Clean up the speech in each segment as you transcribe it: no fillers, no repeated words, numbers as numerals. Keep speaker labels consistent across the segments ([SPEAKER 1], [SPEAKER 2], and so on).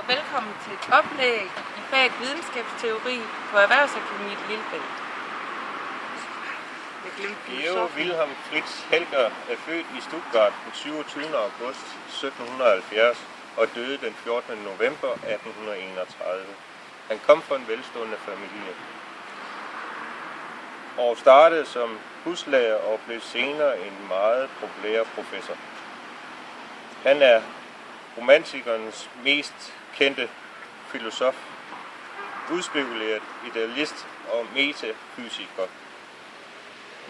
[SPEAKER 1] og velkommen til et oplæg i faget videnskabsteori på Erhvervsakademiet Lillebælt.
[SPEAKER 2] Georg Wilhelm Fritz Helger er født i Stuttgart den 27. august 1770 og døde den 14. november 1831. Han kom fra en velstående familie og startede som huslærer og blev senere en meget populær professor. Han er romantikernes mest kendte filosof, udspekuleret idealist og metafysiker.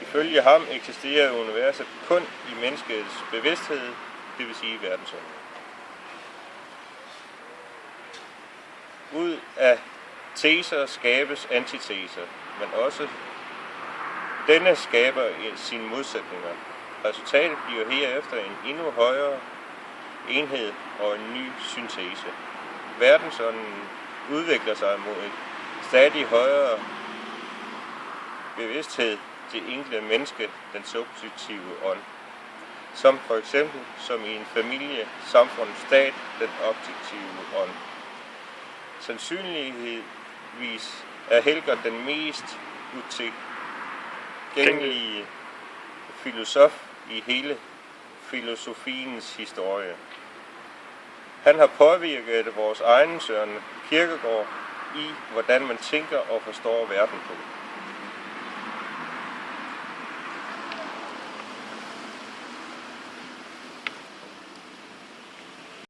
[SPEAKER 2] Ifølge ham eksisterer universet kun i menneskets bevidsthed, det vil sige verdensånden. Ud af teser skabes antiteser, men også denne skaber sine modsætninger. Resultatet bliver herefter en endnu højere enhed og en ny syntese. Verdensånden udvikler sig mod et stadig højere bevidsthed til enkelte menneske, den subjektive ånd. Som for eksempel som i en familie, samfund, stat, den objektive ånd. Sandsynligvis er Helger den mest utilgængelige filosof i hele filosofiens historie. Han har påvirket vores egen Søren Kierkegaard i, hvordan man tænker og forstår verden på.